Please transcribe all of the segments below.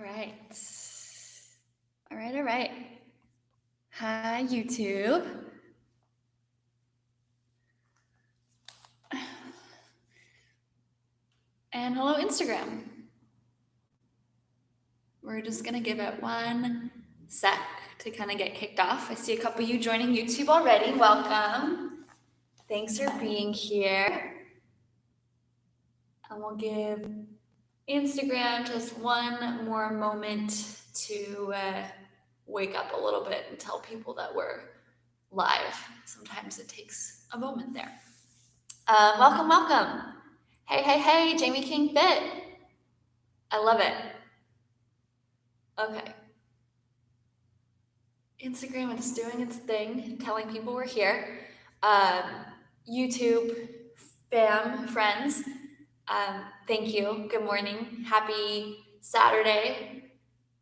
right. All right. Hi, YouTube. And hello, Instagram. We're just going to give it one sec to kind of get kicked off. I see a couple of you joining YouTube already. Welcome. Thanks for being here. And we'll give Instagram just one more moment to wake up a little bit and tell people that we're live. Sometimes it takes a moment there. Welcome. Hey, Jamie King Fit. I love it. Okay. Instagram is doing its thing, telling people we're here. YouTube fam, friends, thank you. Good morning. Happy Saturday.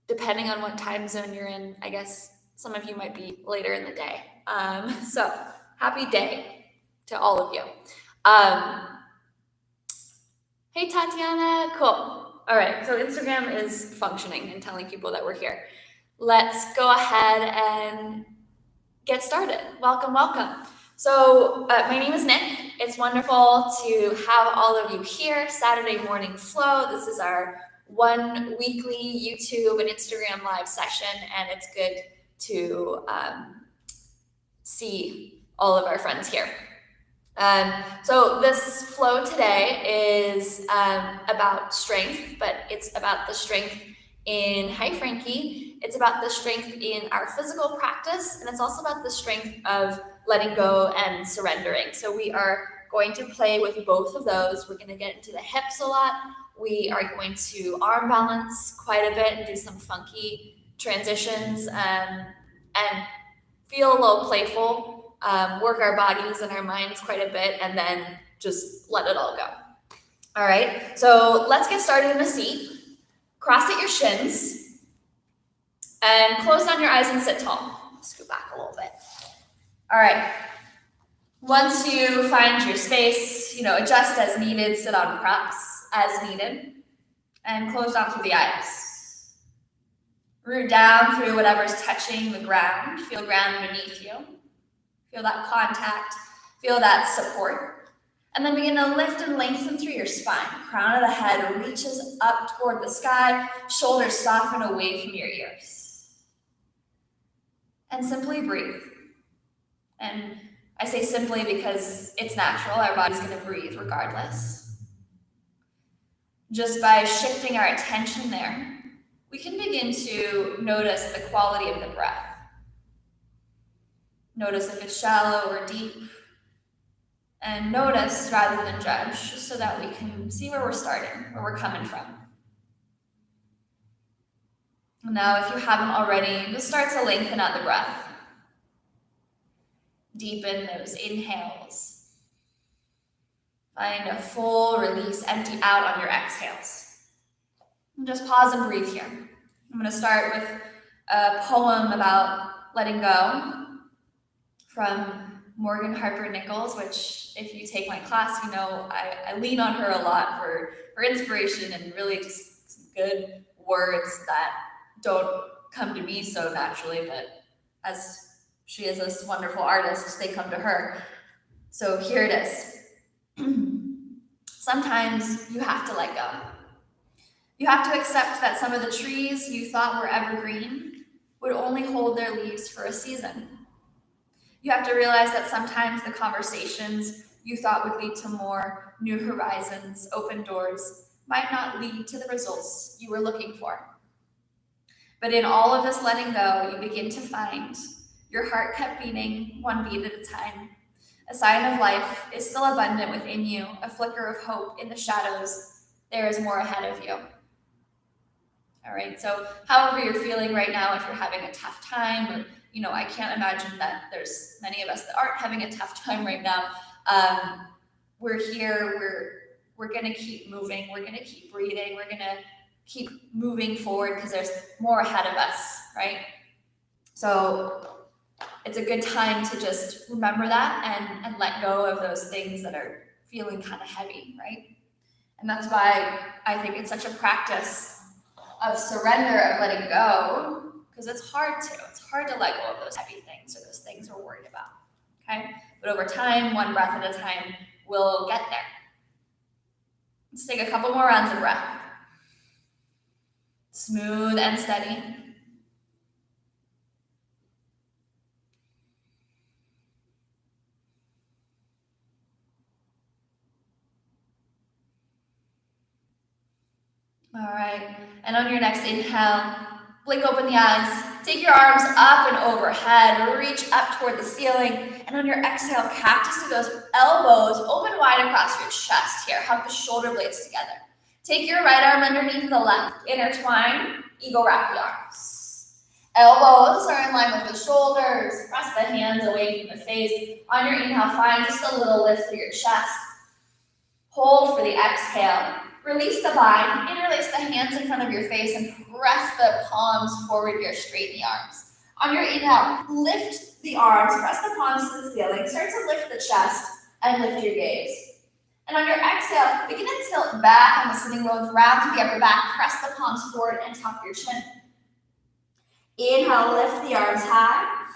Depending on what time zone you're in, I guess some of you might be later in the day. So happy day to all of you. Hey, Tatiana. Cool. All right. So Instagram is functioning and telling people that we're here. Let's go ahead and get started. Welcome. So my name is Nick. It's wonderful to have all of you here. Saturday morning flow. This is our one weekly YouTube and Instagram live session, and it's good to see all of our friends here. So this flow today is about strength, but it's about the strength in, hi Frankie, it's about the strength in our physical practice, and it's also about the strength of letting go and surrendering. So we are going to play with both of those. We're going to get into the hips a lot. We are going to arm balance quite a bit and do some funky transitions and feel a little playful. Work our bodies and our minds quite a bit, and then just let it all go. All right, so let's get started in a seat. Cross at your shins and close down your eyes and sit tall. Scoot back a little bit. All right, once you find your space, adjust as needed, sit on props as needed, and close down through the eyes. Root down through whatever's touching the ground. Feel the ground beneath you. Feel that contact, feel that support. And then begin to lift and lengthen through your spine. Crown of the head reaches up toward the sky, shoulders soften away from your ears. And simply breathe. And I say simply because it's natural, our body's gonna breathe regardless. Just by shifting our attention there, we can begin to notice the quality of the breath. Notice if it's shallow or deep, and notice rather than judge, just so that we can see where we're starting, where we're coming from. Now, if you haven't already, just start to lengthen out the breath. Deepen those inhales. Find a full release, empty out on your exhales. And just pause and breathe here. I'm going to start with a poem about letting go from Morgan Harper Nichols, which if you take my class, I lean on her a lot for inspiration and really just some good words that don't come to me so naturally, but as she is this wonderful artist, they come to her. So here it is. Sometimes you have to let go. You have to accept that some of the trees you thought were evergreen would only hold their leaves for a season. You have to realize that sometimes the conversations you thought would lead to more new horizons, open doors, might not lead to the results you were looking for. But in all of this letting go, you begin to find your heart kept beating one beat at a time. A sign of life is still abundant within you, a flicker of hope in the shadows. There is more ahead of you. All right, so however you're feeling right now, if you're having a tough time, or I can't imagine that there's many of us that aren't having a tough time right now. We're here, we're gonna keep moving, we're gonna keep breathing, we're gonna keep moving forward because there's more ahead of us, right? So it's a good time to just remember that and let go of those things that are feeling kind of heavy, right? And that's why I think it's such a practice of surrender, of letting go, because it's hard to. It's hard to let go of those heavy things or those things we're worried about, okay? But over time, one breath at a time, we'll get there. Let's take a couple more rounds of breath. Smooth and steady. All right, and on your next inhale, blink open the eyes, take your arms up and overhead, reach up toward the ceiling, and on your exhale, cactus through those elbows, open wide across your chest here, hug the shoulder blades together. Take your right arm underneath the left, intertwine, eagle wrap the arms. Elbows are in line with the shoulders, press the hands away from the face. On your inhale, find just a little lift through your chest. Hold for the exhale. Release the bind, interlace the hands in front of your face and press the palms forward here, straighten the arms. On your inhale, lift the arms, press the palms to the ceiling, start to lift the chest and lift your gaze. And on your exhale, begin to tilt back on the sitting bones, round to the upper back, press the palms forward and tuck your chin. Inhale, lift the arms high,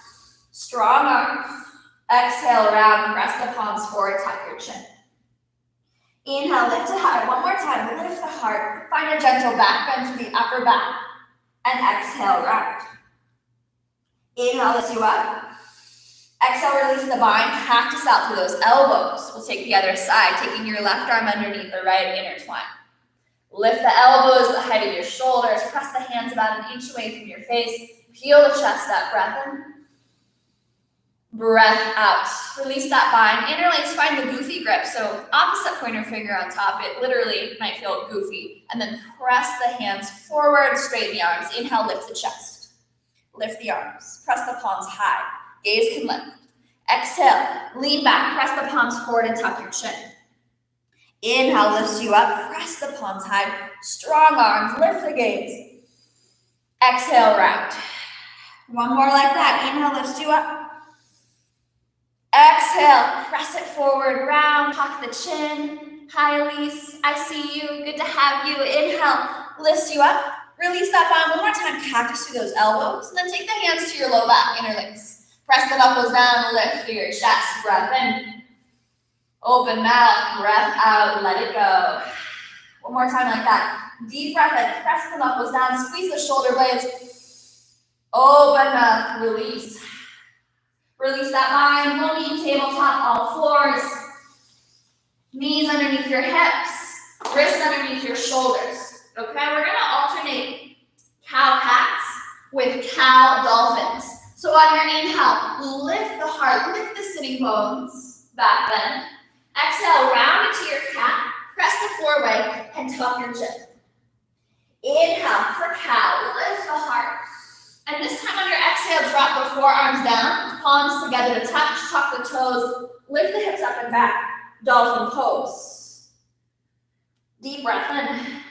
strong arms. Exhale, round, press the palms forward, tuck your chin. Inhale, lift it high. One more time, lift the heart. Find a gentle back bend to the upper back. And exhale, round. Inhale, lift you up. Exhale, release the bind. Cactus out through those elbows. We'll take the other side, taking your left arm underneath the right, intertwine. Lift the elbows, the height of your shoulders. Press the hands about an inch away from your face. Peel the chest up, breath in. Breath out. Release that bind. Interlace, find the goofy grip. So opposite pointer finger on top. It literally might feel goofy. And then press the hands forward, straighten the arms. Inhale, lift the chest. Lift the arms. Press the palms high. Gaze can lift. Exhale, lean back. Press the palms forward and tuck your chin. Inhale, lifts you up. Press the palms high. Strong arms. Lift the gaze. Exhale, round. One more like that. Inhale, lifts you up. Exhale, press it forward, round, tuck the chin. Hi, Elise, I see you, good to have you. Inhale, lifts you up. Release that bind one more time, cactus through those elbows. And then take the hands to your low back, interlace. Press the knuckles down, lift through your chest, breath in. Open mouth, breath out, let it go. One more time like that. Deep breath in, press the knuckles down, squeeze the shoulder blades. Open mouth, release. Release that bind, no knee, tabletop, all floors. Knees underneath your hips, wrists underneath your shoulders. Okay, we're gonna alternate cow cats with cow dolphins. So on your inhale, lift the heart, lift the sitting bones, back bend. Exhale, round into your cat, press the floor away, and tuck your chin. Inhale for cow, lift the heart. And this time on your exhale, drop the forearms down, palms together to touch, tuck the toes, lift the hips up and back, dolphin pose. Deep breath in.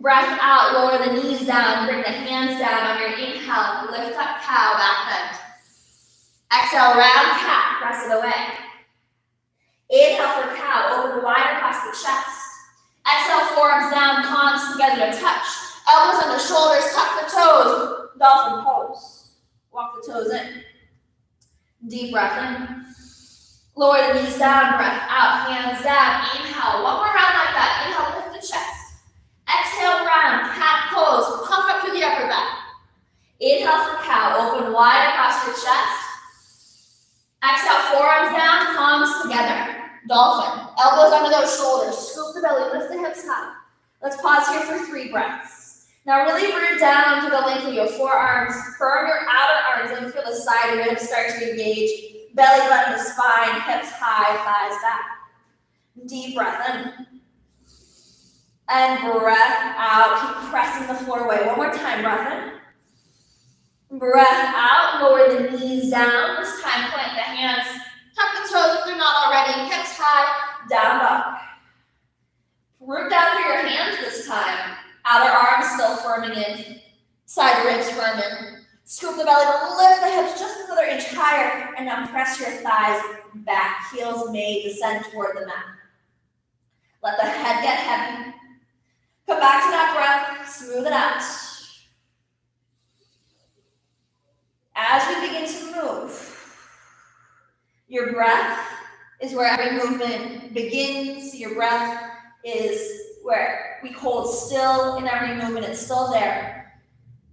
Breath out, lower the knees down, bring the hands down on your inhale, lift up cow, back bend. Exhale, round cat, press it away. Inhale for cow, open wide across the chest. Exhale, forearms down, palms together to touch. Elbows on the shoulders, tuck the toes, dolphin pose. Walk the toes in. Deep breath in. Lower the knees down, breath out, hands down. Inhale, one more round like that. Inhale, lift the chest. Exhale, round, cat pose, puff up through the upper back. Inhale for cow, open wide across your chest. Exhale, forearms down, palms together, dolphin. Elbows under those shoulders, scoop the belly, lift the hips high. Let's pause here for 3 breaths. Now really root down to the length of your forearms, firm your outer arms, and feel the side ribs start to engage. Belly button to spine, hips high, thighs back. Deep breath in. And breath out. Keep pressing the floor away. One more time, breath in. Breath out, lower the knees down. This time plant the hands, tuck the toes if they're not already, hips high, down dog. Root down through your hands this time. Outer arms still firming in, side ribs firm in. Scoop the belly, lift the hips just another inch higher, and now press your thighs back. Heels may descend toward the mat. Let the head get heavy. Come back to that breath. where every movement begins. Your breath is where we hold still in every movement. It's still there.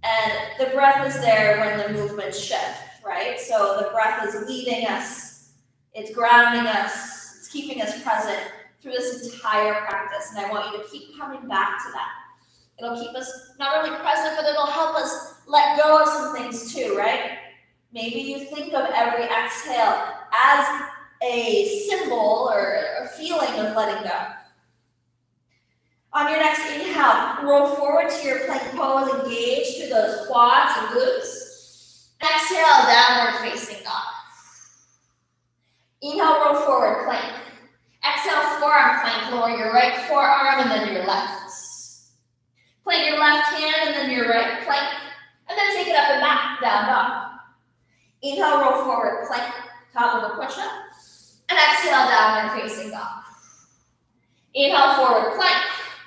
And the breath is there when the movements shift, right? So the breath is leading us. It's grounding us. It's keeping us present through this entire practice. And I want you to keep coming back to that. It'll keep us not only present, but it'll help us let go of some things too, right? Maybe you think of every exhale as a symbol or a feeling of letting go. On your next inhale, roll forward to your plank pose, engage through those quads and glutes. Exhale, downward facing dog. Inhale, roll forward, plank. Exhale, forearm plank, lower your right forearm and then your left. Plant your left hand and then your right plank, and then take it up and back, down dog. Inhale, roll forward, plank, top of a push-up, and exhale, downward facing dog. Inhale, forward plank.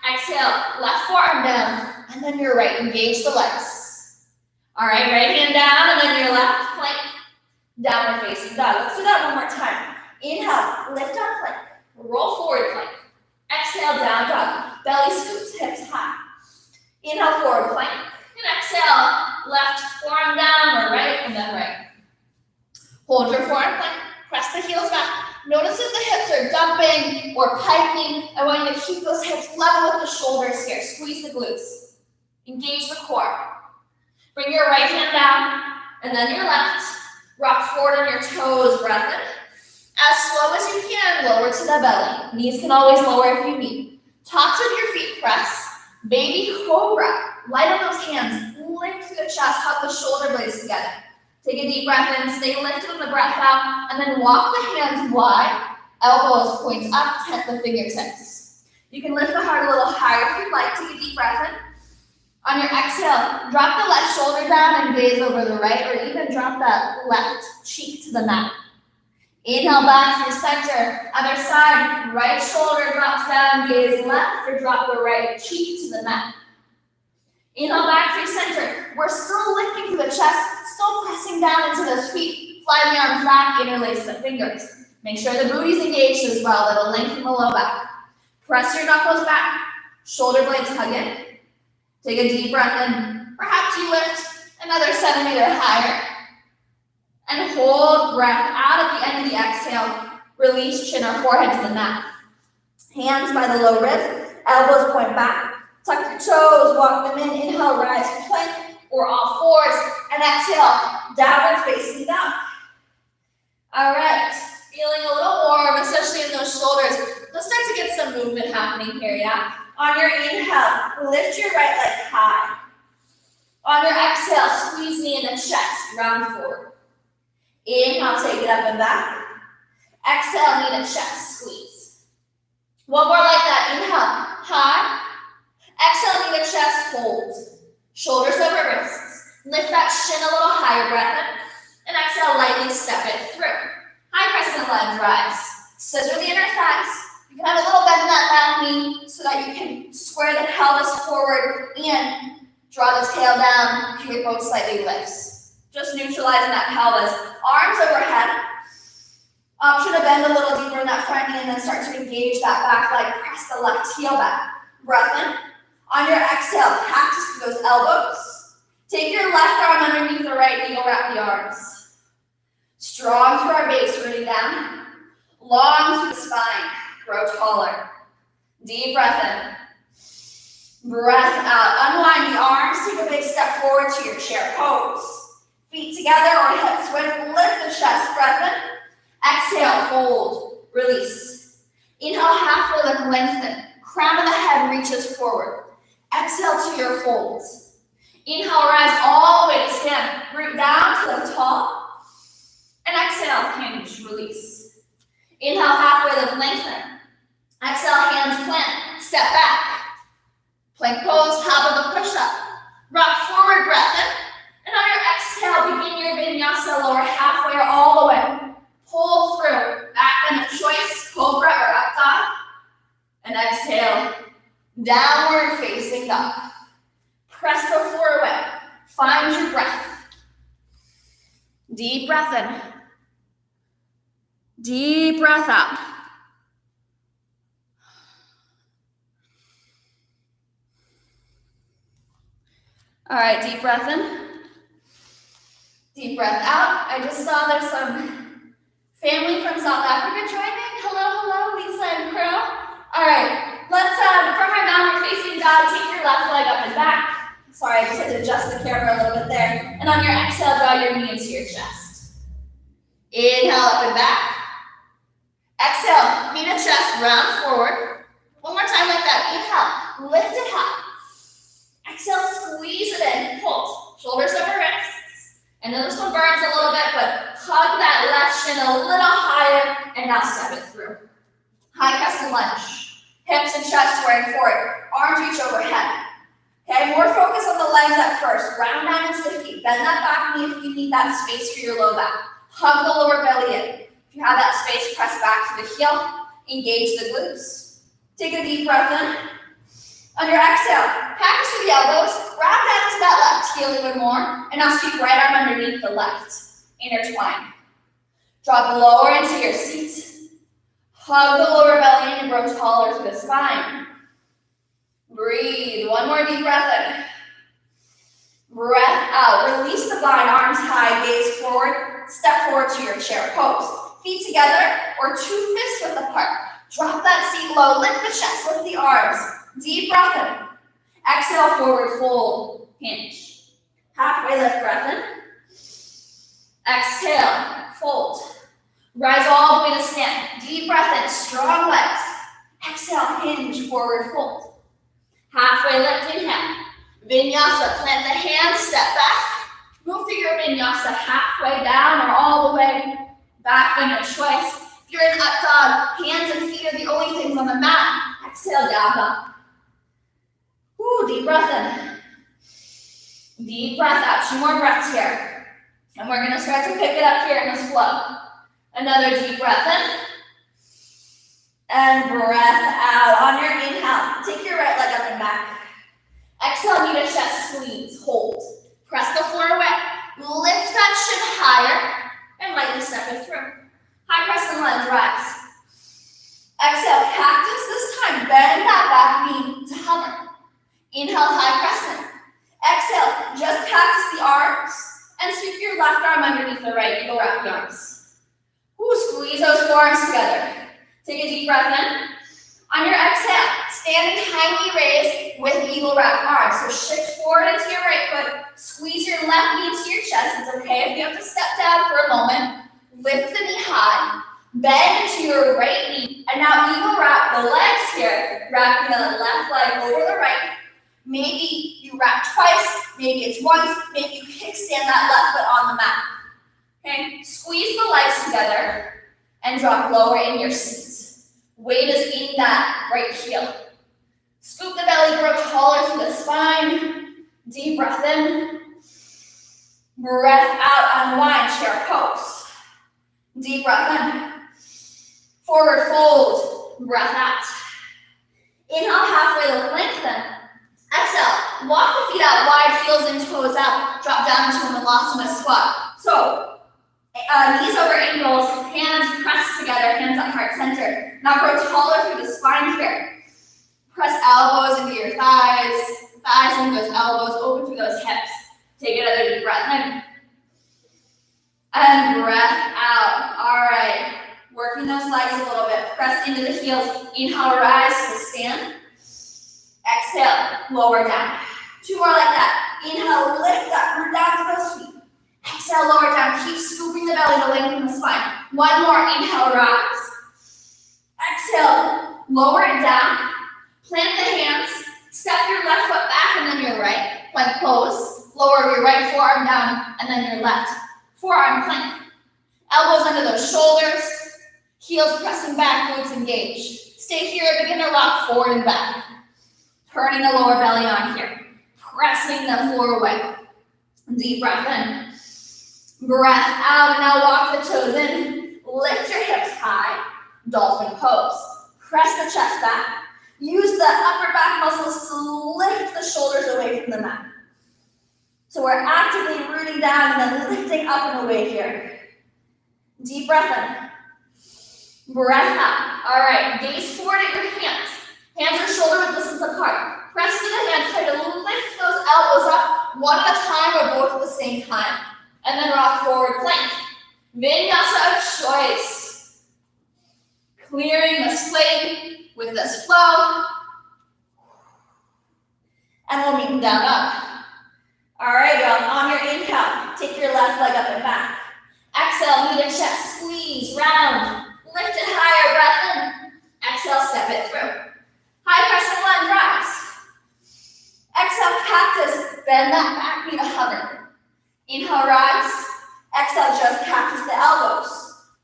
Exhale, left forearm down, and then your right. Engage the legs. All right, right hand down, and then your left plank, downward facing dog. Let's do that one more time. Inhale, lift up plank, roll forward plank. Exhale, down dog. Belly scoops, hips high. Inhale, forward plank, and exhale, left forearm down or right, and then right. Hold your forearm plank, press the heels back. Notice if the hips are dumping or piking. I want you to keep those hips level with the shoulders here. Squeeze the glutes. Engage the core. Bring your right hand down, and then your left. Rock forward on your toes, breath in. As slow as you can, lower to the belly. Knees can always lower if you need. Tops of your feet press. Baby cobra. Light on those hands. Lift through the chest. Hug the shoulder blades together. Take a deep breath in. Stay lifted on the breath out. And then walk the hands wide. Elbows points up. Tent the fingertips. You can lift the heart a little higher if you'd like. Take a deep breath in. On your exhale, drop the left shoulder down and gaze over the right, or even drop that left cheek to the mat. Inhale back through center. Other side, right shoulder drops down, gaze left, or drop the right cheek to the mat. Inhale back through center. We're still lifting through the chest, still pressing down into those feet. Fly the arms back, interlace the fingers. Make sure the booty's engaged as well. That'll lengthen the low back. Press your knuckles back. Shoulder blades hug in. Take a deep breath in. Perhaps you lift another centimeter higher. And hold breath out at the end of the exhale. Release chin or forehead to the mat. Hands by the low ribs. Elbows point back. Tuck your toes. Walk them in. Inhale, rise, plank, or all fours. And exhale, downward facing dog. All right. Feeling a little warm, especially in those shoulders. Let's start to get some movement happening here, yeah? On your inhale, lift your right leg high. On your exhale, squeeze knee in the chest, round forward. Inhale, take it up and back. Exhale, knee to chest, squeeze. One more like that. Inhale, high. Exhale, knee to chest, hold. Shoulders over wrists. Lift that shin a little higher, breath in. And exhale, lightly step it through. High crescent lunge, rise. Scissor the inner thighs. You can have a little bend in that back knee so that you can square the pelvis forward and draw the tail down. Your boat slightly lifts. Just neutralizing that pelvis. Arms overhead. Option to bend a little deeper in that front knee and then start to engage that back leg. Press the left heel back. Breath in. On your exhale, cactus through those elbows. Take your left arm underneath the right knee, wrap the arms. Strong through our base, rooting down. Long through the spine. Grow taller. Deep breath in. Breath out. Unwind the arms. Take a big step forward to your chair pose. Feet together or hips width. Lift the chest. Breath in. Exhale. Fold. Release. Inhale. Halfway lift. Lengthen. Crown of the head reaches forward. Exhale to your folds. Inhale. Rise all the way to stand. Root down to lift tall. And exhale. Hinge. Release. Inhale. Halfway lift. Lengthen. Exhale, hands plant, step back. Plank pose, top of the push-up. Rock forward, breath in. And on your exhale, begin your vinyasa, lower halfway or all the way. Pull through, back bend of choice, cobra or up dog. And exhale, downward facing dog. Press the floor away. Find your breath. Deep breath in. Deep breath out. All right, deep breath in. Deep breath out. I just saw there's some family from South Africa joining. Hello, Lisa and Crow. All right, let's, from our downward facing dog, take your left leg up and back. Sorry, I just had to adjust the camera a little bit there. And on your exhale, draw your knee into your chest. Inhale up and back. Exhale, knee to chest, round forward. One more time like that. Inhale, lift it high. Exhale, squeeze it in, hold. Shoulders over wrists. I know this one burns a little bit, but hug that left shin a little higher, and now step it through. High crescent lunge. Hips and chest squaring forward. Arms reach overhead. Okay, more focus on the legs at first. Round down into the feet. Bend that back knee if you need that space for your low back. Hug the lower belly in. If you have that space, press back to the heel. Engage the glutes. Take a deep breath in. On your exhale, practice with the elbows. Grab down into that left heel even more. And now sweep right arm underneath the left. Intertwine. Drop lower into your seat. Hug the lower belly in and grow taller through the spine. Breathe. One more deep breath in. Breath out. Release the bind. Arms high. Gaze forward. Step forward to your chair pose. Feet together or two fists width apart. Drop that seat low. Lift the chest. Lift the arms. Deep breath in. Exhale, forward fold. Hinge. Halfway lift, breath in. Exhale, fold. Rise all the way to stand. Deep breath in. Strong legs. Exhale, hinge, forward fold. Halfway lift, inhale. Vinyasa, plant the hands, step back. Move through your vinyasa halfway down or all the way back in your choice. If you're in up dog, hands and feet are the only things on the mat. Exhale, down dog. Deep breath in. Deep breath out. Two more breaths here. And we're going to start to pick it up here in this flow. Another deep breath in. And breath out. On your inhale, take your right leg up and back. Exhale, knee to chest, squeeze, hold. Press the floor away. Lift that shin higher and lightly step it through. High press and lunge, rise. Exhale, cactus this time. Bend that back knee to hover. Inhale, high crescent. Exhale, just cactus the arms and sweep your left arm underneath the right. Eagle wrap the arms. Squeeze those forearms together. Take a deep breath in. On your exhale, standing high knee raise with eagle wrap arms. So shift forward into your right foot. Squeeze your left knee into your chest. It's okay if you have to step down for a moment. Lift the knee high. Bend into your right knee. And now eagle wrap the legs here. Wrapping the left leg over the right. Maybe you wrap twice, maybe it's once, maybe you kickstand that left foot on the mat. Okay, squeeze the legs together and drop lower in your seat. Weight is in that right heel. Scoop the belly, grow taller through the spine. Deep breath in. Breath out, unwind, chair pose. Deep breath in. Forward fold, breath out. Inhale, halfway lift, lengthen. Exhale, walk the feet out wide, heels and toes out. Drop down into a Malasana squat. So, knees over ankles, hands pressed together, hands at heart center. Now grow taller through the spine here. Press elbows into your thighs, thighs into those elbows, open through those hips. Take another deep breath in. And breath out. All right, working those legs a little bit. Press into the heels. Inhale, rise to stand. Exhale, lower down. Two more like that. Inhale, lift up, root down to those feet. Exhale, lower down. Keep scooping the belly to lengthen the spine. One more. Inhale, rise. Exhale, lower it down. Plant the hands. Step your left foot back and then your right. Plank pose. Lower your right forearm down and then your left. Forearm plank. Elbows under those shoulders. Heels pressing back, glutes engaged. Stay here, begin to rock forward and back. Turning the lower belly on here. Pressing the floor away. Deep breath in. Breath out. And now walk the toes in. Lift your hips high. Dolphin pose. Press the chest back. Use the upper back muscles to lift the shoulders away from the mat. So we're actively rooting down and then lifting up and away here. Deep breath in. Breath out. All right, gaze forward at your hands. Hands are shoulder width distance apart. Press into the hands, try to lift those elbows up one at a time or both at the same time. And then rock forward plank. Vinyasa of choice. Clearing the slate with this flow. And we'll meet down up. All right, y'all, on your inhale, take your left leg up and back. Exhale, knee to chest, squeeze, round. Lift it higher, breath in. Exhale, step it through. High crescent lunge, rise. Exhale, cactus, bend that back knee to hover. Inhale, rise. Exhale, just cactus the elbows.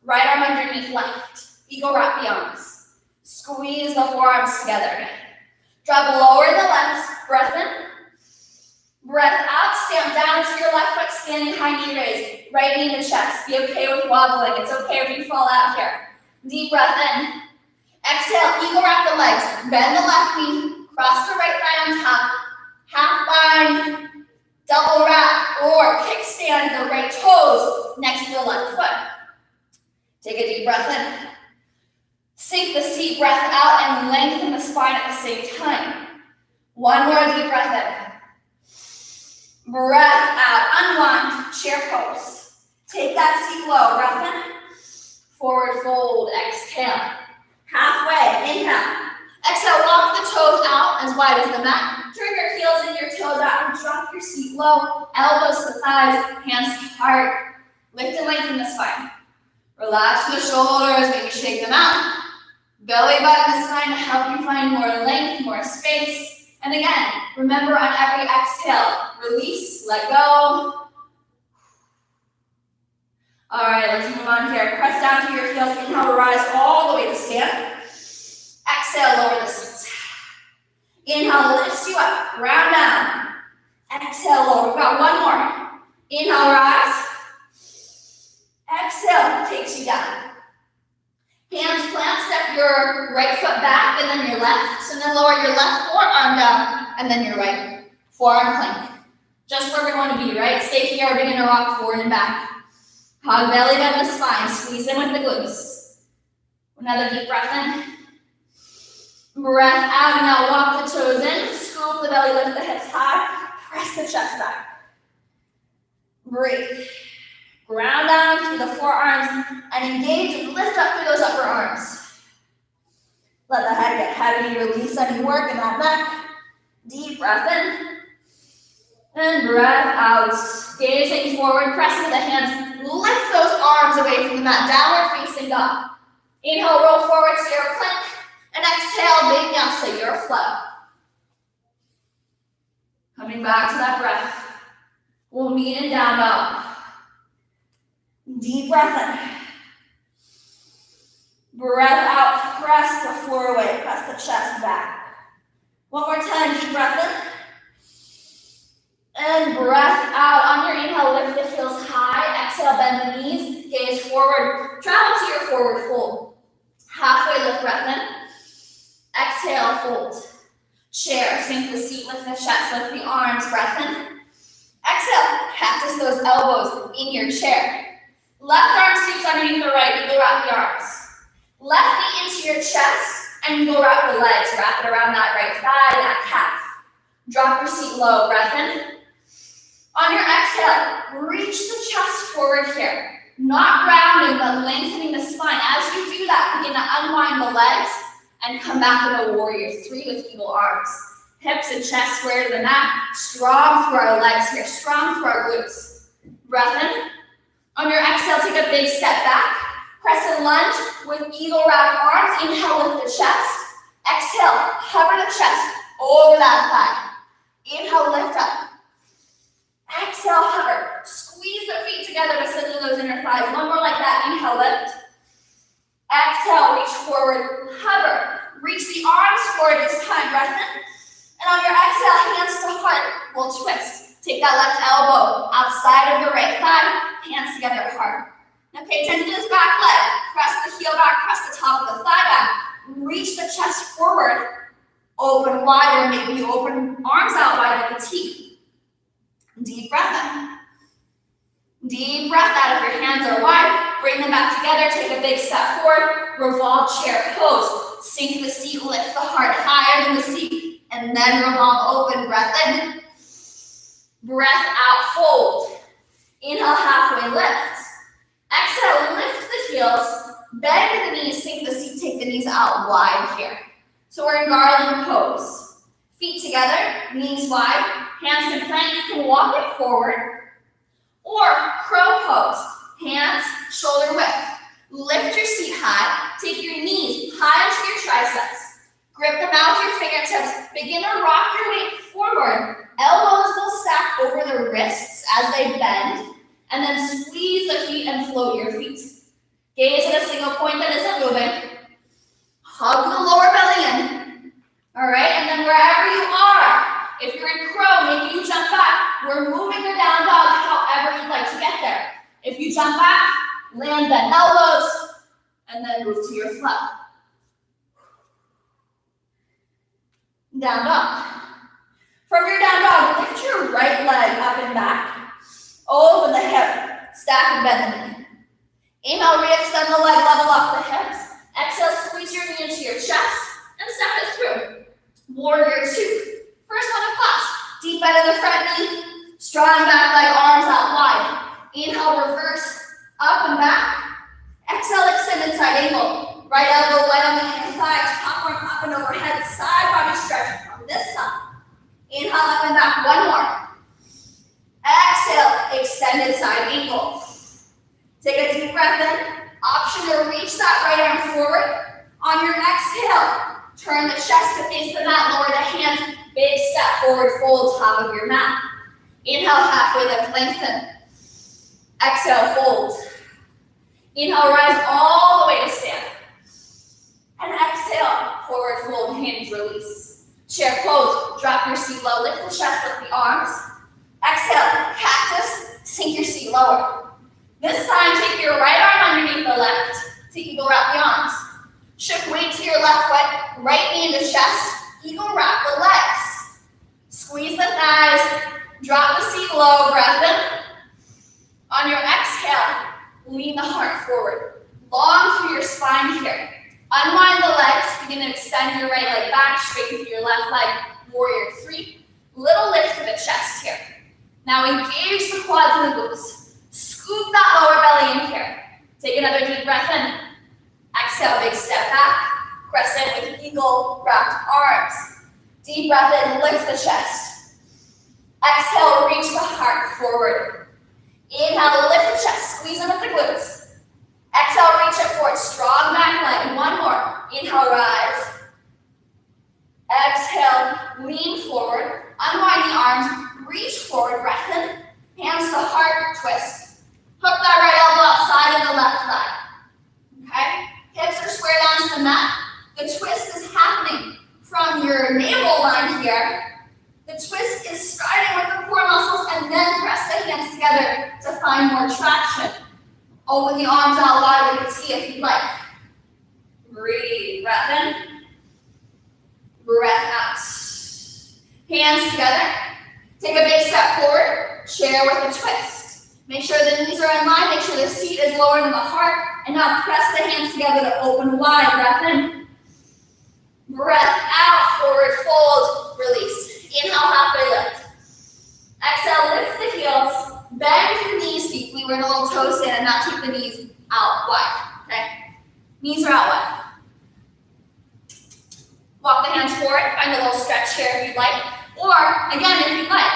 Right arm underneath left. Eagle wrap the arms. Squeeze the forearms together. Drop lower in the left, breath in. Breath out, stamp down to your left foot, standing high knee raise. Right knee to chest. Be okay with wobbling. It's okay if you fall out here. Deep breath in. Exhale, eagle wrap the legs. Bend the left knee, cross the right thigh on top. Half bind, double wrap, or kickstand the right toes next to the left foot. Take a deep breath in. Sink the seat, breath out, and lengthen the spine at the same time. One more deep breath in. Breath out, unwind, chair pose. Take that seat low, breath in. Forward fold, exhale. Halfway, inhale. Exhale, walk the toes out as wide as the mat. Turn your heels and your toes out and drop your seat low. Elbows to thighs, hands to heart. Lift and lengthen the spine. Relax the shoulders, maybe shake them out. Belly button the spine to help you find more length, more space. And again, remember on every exhale, release, let go. All right, let's move on here. Press down to your heels. Inhale, rise all the way to stand. Exhale, lower the seats. Inhale, lifts you up, ground down. Exhale, lower. We've got one more. Inhale, rise. Exhale, takes you down. Hands plant, step your right foot back and then your left. So then lower your left forearm down and then your right forearm plank. Just where we want to be, right? Stay here, we're going to rock forward and back. Hug belly, bend the spine, squeeze in with the glutes. Another deep breath in. Breath out, and now walk the toes in. Scoop the belly, lift the hips high. Press the chest back. Breathe. Ground down through the forearms and engage and lift up through those upper arms. Let the head get heavy. Release any work in that neck. Deep breath in. And breath out. Gazing forward, pressing the hands. Lift those arms away from the mat. Downward facing dog. Inhale, roll forward, stair plank. And exhale, vinyasa, your flow. Coming back to that breath. We'll meet in down dog. Deep breath in. Breath out, press the floor away, press the chest back. One more time, deep breath in. And breath out. On your inhale, lift the heels high. Exhale, bend the knees, gaze forward. Travel to your forward fold. Halfway lift, breath in. Exhale, fold. Chair, sink the seat, lift the chest, lift the arms, breath in. Exhale, cactus those elbows in your chair. Left arm sweeps underneath the right, eagle wrap the arms. Left knee into your chest, and eagle wrap the legs. Wrap it around that right thigh, that calf. Drop your seat low, breath in. On your exhale, reach the chest forward here. Not rounding, but lengthening the spine. As you do that, begin to unwind the legs and come back into warrior three with eagle arms. Hips and chest square to the mat. Strong through our legs here, strong through our glutes. Breath in. On your exhale, take a big step back. Crescent lunge with eagle wrap arms. Inhale, lift the chest. Exhale, hover the chest over that thigh. Inhale, lift up. Exhale, hover. Squeeze the feet together to center those inner thighs. One more like that. Inhale, lift. Exhale, reach forward, hover. Reach the arms forward this time, breath in. And on your exhale, hands to heart, we'll twist. Take that left elbow outside of the right thigh, hands together at heart. Now pay attention to this back leg. Press the heel back, press the top of the thigh back. Reach the chest forward. Open wider, maybe you open arms out wide like a T. Deep breath in. Deep breath out. If your hands are wide, bring them back together, take a big step forward, revolve chair pose, sink the seat, lift the heart higher than the seat, and then revolve open, breath in, breath out, fold. Inhale, halfway lift. Exhale, lift the heels, bend the knees, sink the seat, take the knees out wide here. So we're in garland pose. Feet together, knees wide, hands can plank, you can walk it forward. Or crow pose, hands shoulder width. Lift your seat high, take your knees high into your triceps. Grip them out with your fingertips, begin to rock your weight forward. Elbows will stack over the wrists as they bend, and then squeeze the feet and float your feet. Gaze at a single point that isn't moving. Hug the lower belly in. All right, and then wherever you are, if you're in crow, maybe you jump back. We're moving your down dog however you'd like to get there. If you jump back, land bend elbows, and then move to your flow. Down dog. From your down dog, lift your right leg up and back. Open the hip, stack and bend the knee. Inhale, re-extend the leg, level off the hips. Exhale, squeeze your knee into your chest and step it through. Warrior two. First one in class. Deep bend in the front knee, strong back leg, arms out wide. Inhale, reverse, up and back. Exhale, extended side angle. Right elbow light on the inner thigh, top arm up and overhead, side body stretch from this side. Inhale, up and back, one more. Exhale, extended side angle. Take a deep breath in. Option to reach that right arm forward. On your exhale, turn the chest to face the mat, lower the hands, big step forward, fold top of your mat. Inhale, halfway lift, lengthen. Exhale, fold. Inhale, rise all the way to stand. And exhale, forward fold, hinge, release. Chair pose, drop your seat low, lift the chest, lift the arms. Exhale, cactus, sink your seat lower. This time, take your right arm underneath the left to eagle wrap the arms. Shift weight to your left foot, right knee into chest, eagle wrap the legs. Squeeze the thighs, drop the seat low, breath in. On your exhale, lean the heart forward. Long through your spine here. Unwind the legs, begin to extend your right leg back, straighten through your left leg, warrior three. Little lift to the chest here. Now engage the quads and the glutes. Scoop that lower belly in here. Take another deep breath in. Exhale, big step back. Press in with eagle wrapped arms. Deep breath in, lift the chest. Exhale, reach the heart forward. Inhale, lift the chest, squeeze in with the glutes. Exhale, reach it forward, strong back leg. One more. Inhale, rise. Exhale, lean forward. Unwind the arms, reach forward, breath in. Hands to heart, twist. Hook that right elbow outside of the left leg. Okay? Hips are square down to the mat. The twist is happening from your navel line here. The twist is starting with the core muscles and then press the hands together to find more traction. Open the arms out wide like a T if you'd like. Breathe. Breath in. Breath out. Hands together. Take a big step forward. Chair with a twist. Make sure the knees are in line. Make sure the seat is lower than the heart. And now press the hands together to open wide. Breath in. Breath out. Forward fold. Release. Inhale, halfway lift. Exhale, lift the heels. Bend your knees deeply. We're in a little toe stand. And now keep the knees out wide. Okay? Knees are out wide. Walk the hands forward. Find a little stretch here if you'd like. Or, again, if you'd like,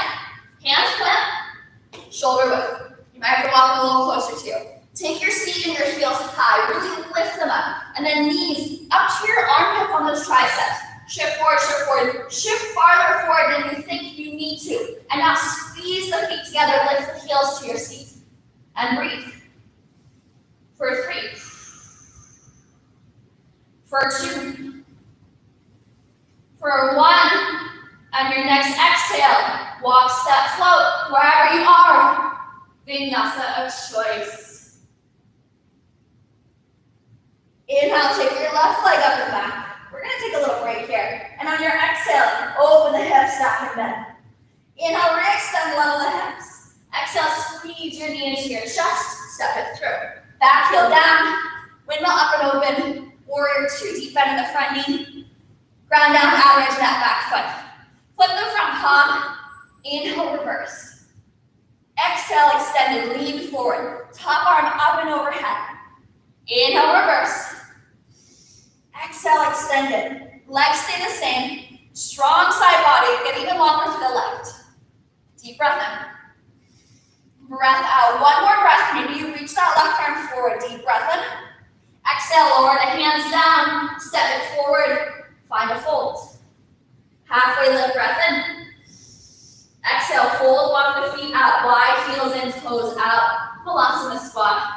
hands plant, shoulder width. You might have to walk a little closer to you. Take your seat and your heels high. Really lift them up. And then knees up to your armpits on those triceps. Shift forward, shift forward. Shift farther forward than you think you need to. And now squeeze the feet together. Lift the heels to your seat. And breathe. For 3. For 2. For 1. On your next exhale, walk, step, float, wherever you are. Vinyasa of choice. Inhale, take your left leg up and back. We're going to take a little break here. And on your exhale, open the hips, stack and bend. Inhale, re-extend, level the hips. Exhale, squeeze your knee into your chest, step it through. Back heel down, windmill up and open, warrior two, deep bend in the front knee, ground down, outer edge of that back foot. Flip the front palm, inhale, reverse. Exhale, extended, lean forward, top arm up and overhead. Inhale, reverse. Exhale, extended. Legs stay the same. Strong side body, get even longer to the left. Deep breath in. Breath out. One more breath. Maybe you reach that left arm forward. Deep breath in. Exhale, lower the hands down. Step it forward. Find a fold. Halfway lift, breath in. Exhale, fold, walk the feet out. Wide, heels in, toes out. Halasana spot.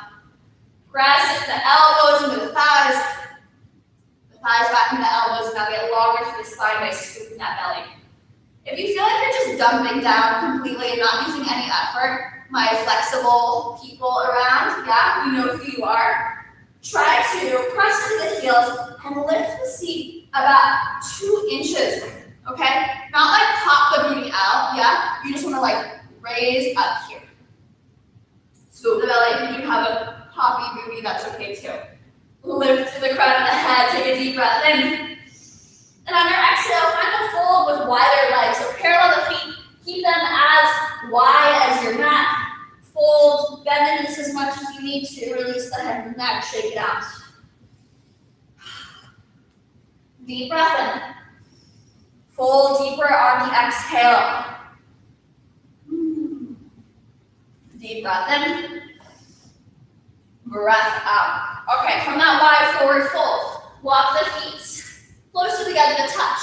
Press the elbows into the thighs. The thighs back into the elbows. Now get longer through the spine by scooping that belly. If you feel like you're just dumping down completely and not using any effort, my flexible people around, yeah, you know who you are. Try to press into the heels and lift the seat about 2 inches, okay? Not like pop the booty out, yeah? You just want to like raise up here. Scoop the belly. If you have a poppy booty, that's okay too. Lift to the crown of the head, take a deep breath in. And on your exhale, find a fold with wider legs. So parallel the feet, keep them as wide as your mat. Fold, bend the knees as much as you need to. Release the head and neck, shake it out. Deep breath in. Fold deeper on the exhale. Deep breath in. Breath out. Okay, from that wide forward fold, walk the feet closer together to touch.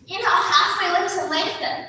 Inhale, halfway lift to lengthen.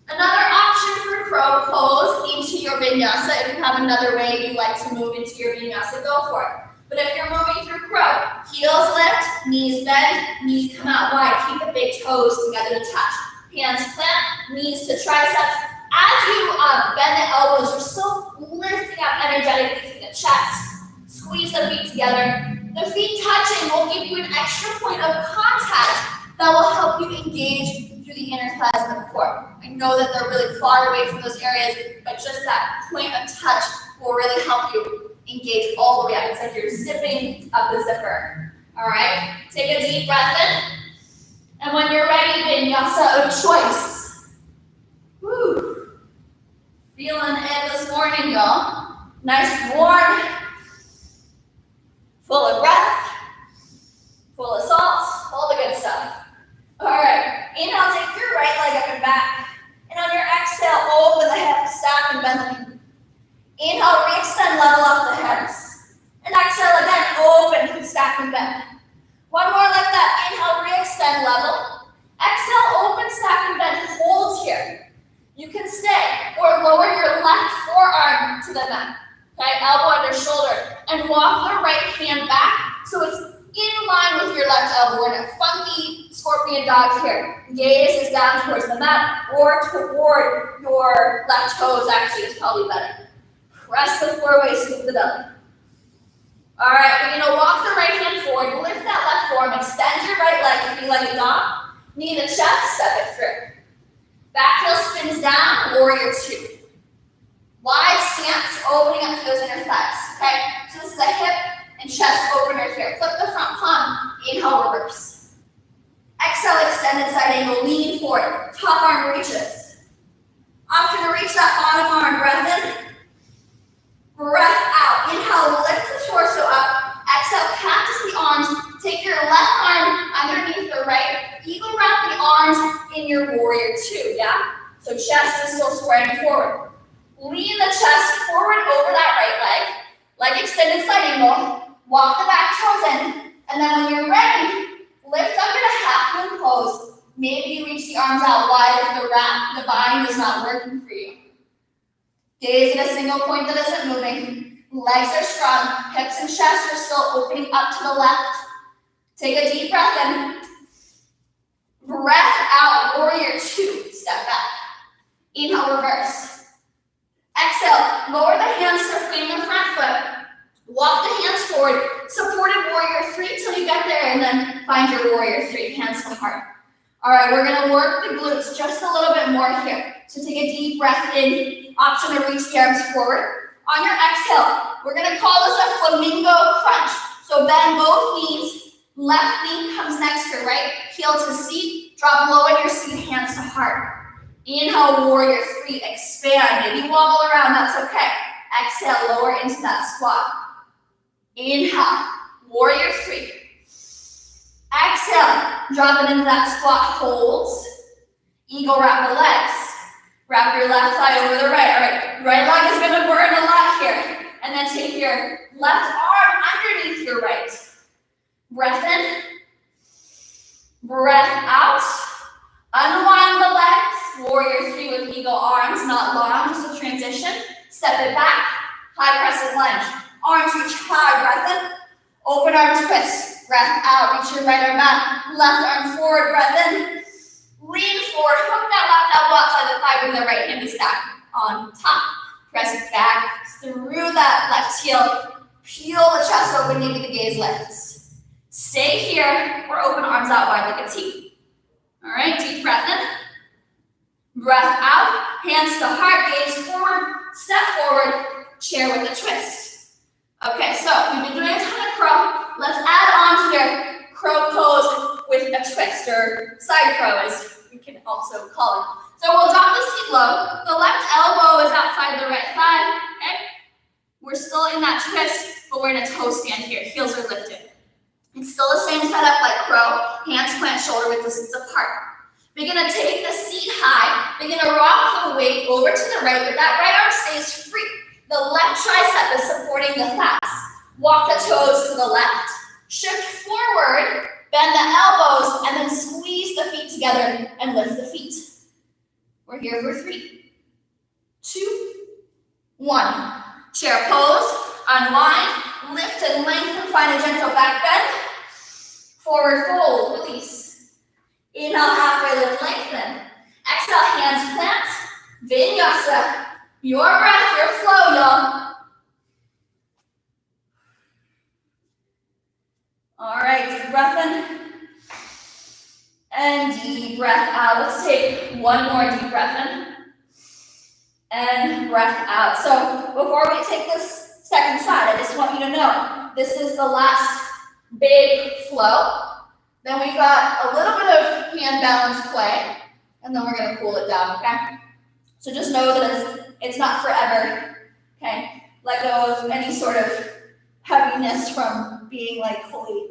Another option for crow pose into your vinyasa. If you have another way you like to move into your vinyasa, go for it. But if you're moving through crow, heels lift, knees bend, knees come out wide. Keep the big toes together to touch. Hands plant, knees to triceps. As you bend the elbows, you're still lifting up energetically through the chest. Squeeze the feet together. The feet touching will give you an extra point of contact that will help you engage through the inner thighs and the core. I know that they're really far away from those areas, but just that point of touch will really help you engage all the way up. It's like you're zipping up the zipper. All right? Take a deep breath in. And when you're ready, vinyasa of choice. Woo. Feeling it this morning, y'all. Nice, warm. Full of breath. Full of salt. All the good stuff. All right. Inhale, take your right leg up and back. And on your exhale, open the hips, stack and bend the knee. Inhale, re-extend, level off the hips. And exhale again, open, stack and bend. One more like that. Inhale, re-extend, level. Exhale, open, stack and bend. Hold here. You can stay or lower your left forearm to the mat. Okay, elbow under shoulder. And walk the right hand back so it's in line with your left elbow. We're in a funky scorpion dog here. Gaze is down towards the mat or toward your left toes, actually, is probably better. Press the floor away, scoop the belly. All right, we're gonna walk the right hand forward, lift that left forearm, extend your right leg to be like a dog, knee to chest, step it through. Back heel spins down, warrior two. Wide stance, opening up to those inner thighs, okay? So this is a hip and chest opener here. Flip the front palm, inhale, reverse. Exhale, extended side angle, lean forward, top arm reaches. Option to reach that bottom arm, breath in. Breath out. Inhale, lift the torso up. Exhale, cactus the arms. Take your left arm underneath the right. Eagle wrap the arms in your warrior two, yeah? So chest is still squaring forward. Lean the chest forward over that right leg. Leg extended side angle. Walk the back toes in. And then when you're ready, lift up in a half moon pose. Maybe you reach the arms out wide if the bind is not working for you. Gaze at a single point that isn't moving. Legs are strong. Hips and chest are still opening up to the left. Take a deep breath in. Breath out, warrior two. Step back. Inhale, reverse. Exhale, lower the hands to frame the front foot. Walk the hands forward. Supported warrior three till you get there, and then find your warrior three, hands to heart. All right, we're gonna work the glutes just a little bit more here. So take a deep breath in. Option to reach the arms forward. On your exhale, we're gonna call this a flamingo crunch. So bend both knees, left knee comes next to right, heel to seat, drop low in your seat, hands to heart. Inhale, warrior three, expand. Maybe wobble around, that's okay. Exhale, lower into that squat. Inhale, warrior three. Exhale, drop it into that squat, holds. Eagle wrap the legs. Wrap your left thigh over the right. All right, right leg is gonna burn a lot here. And then take your left arm underneath your right. Breath in, breath out. Unwind the legs. Warrior three with eagle arms, not long, just a transition. Step it back, high crescent lunge. Arms reach high, breath in. Open arms twist, breath out. Reach your right arm back, left arm forward, breath in. Lean forward, hook that left elbow outside the thigh, bring the right hand to stack on top. Press it back through that left heel. Peel the chest open, maybe the gaze lifts. Stay here or open arms out wide like a T. All right, deep breath in. Breath out, hands to heart, gaze forward, step forward, chair with a twist. Okay, so we've been doing a ton of crow. Let's add on here crow pose with a twist, or side crow as we can also call it. So we'll drop the seat low. The left elbow is outside the right thigh, okay? We're still in that twist, but we're in a toe stand here. Heels are lifted. It's still the same setup like crow. Hands plant shoulder width distance apart. We're gonna take the seat high. We're gonna rock the weight over to the right, but that right arm stays free. The left tricep is supporting the thighs. Walk the toes to the left. Shift forward, bend the elbows, and then squeeze the feet together and lift the feet. We're here for 3, 2, 1. Chair pose, unwind, lift and lengthen, find a gentle back bend. Forward fold, release. Inhale, halfway lift, lengthen. Exhale, hands plant. Vinyasa. Your breath, your flow, y'all. All right, deep breath in. And deep breath out. Let's take one more deep breath in. And breath out. So before we take this second side, I just want you to know, this is the last big flow. Then we've got a little bit of hand balance play, and then we're gonna cool it down, okay? So just know that it's not forever, okay? Let go of any sort of heaviness from being like fully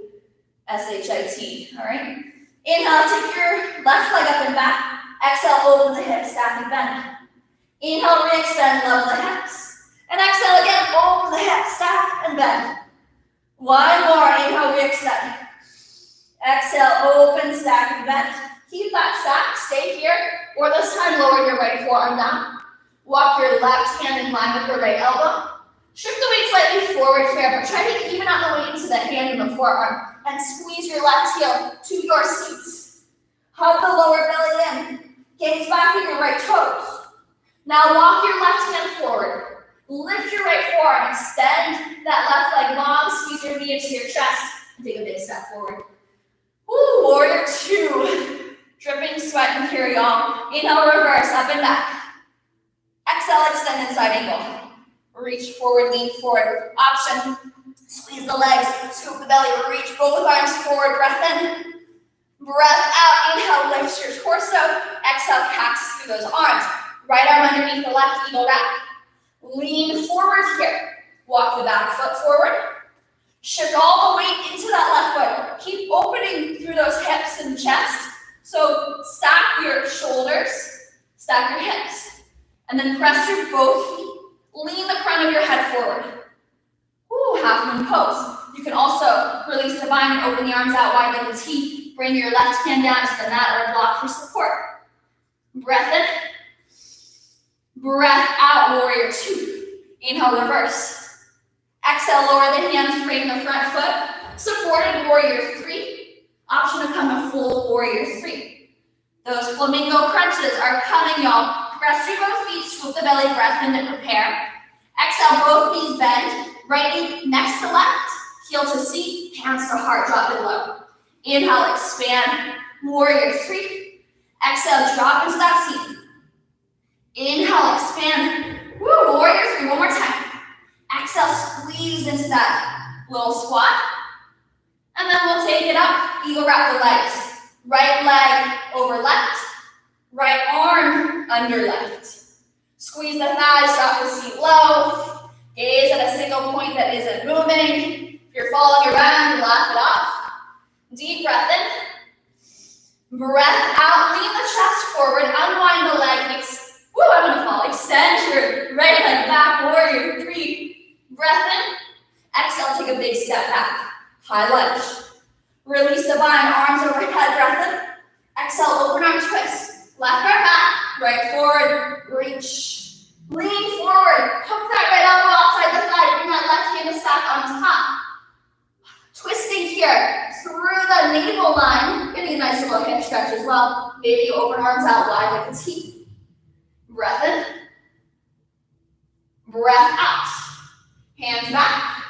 S-H-I-T, all right? Inhale, take your left leg up and back. Exhale, open the hips, stack and bend. Inhale, re-extend, level the hips. And exhale again, open the hips, stack and bend. One more, inhale, re-extend. Exhale, open, stack and bend. Keep that stack, stay here, or this time lower your right forearm down. Walk your left hand in line with your right elbow. Shift the weight slightly forward here, but try to even out the weight into the hand and the forearm, and squeeze your left heel to your seat. Hug the lower belly in. Gaze back at your right toes. Now walk your left hand forward. Lift your right forearm. Extend that left leg long. Squeeze your knee into your chest. And take a big step forward. Woo, warrior two. Dripping sweat in here, y'all. Inhale, reverse, up and back. Exhale, extend inside angle. Reach forward, lean forward. Option. Squeeze the legs, scoop the belly, reach both arms forward, breath in. Breath out, inhale, lift your torso. Exhale, cactus through those arms. Right arm underneath the left, eagle wrap. Lean forward here. Walk the back foot forward. Shift all the weight into that left foot. Keep opening through those hips and chest. So stack your shoulders, stack your hips. And then press through both feet. Lean the front of your head forward. Ooh, half moon pose. You can also release the bind and open the arms out wide like a T. Bring your left hand down to the mat or block for support. Breath in. Breath out, warrior two. Inhale, reverse. Exhale, lower the hands, frame the front foot. Supported warrior three. Option to come to full warrior three. Those flamingo crunches are coming, y'all. Press through both feet, scoop the belly, breath in to prepare. Exhale, both knees bend. Right knee next to left, heel to seat, hands to heart, drop it low. Inhale, expand, warrior three. Exhale, drop into that seat. Inhale, expand, woo, warrior three, one more time. into that little squat. And then we'll take it up, eagle wrap the legs. Right leg over left, right arm under left. Squeeze the thighs, drop the seat low. Gaze at a single point that isn't moving. If you're following around, laugh it off. Deep breath in. Breath out, lean the chest forward, unwind the leg. I'm gonna fall. Extend your right leg back, warrior 3. Breath in. Exhale, take a big step back. High lunge. Release the bind, arms overhead, breath in. Exhale, open arm twist. Left arm back, right forward, reach. Lean forward, hook that right elbow outside the thigh, bring that left hand to stack on top. Twisting here through the navel line, getting a nice little hip stretch as well. Maybe open arms out wide like a T. Breath in. Breath out. Hands back.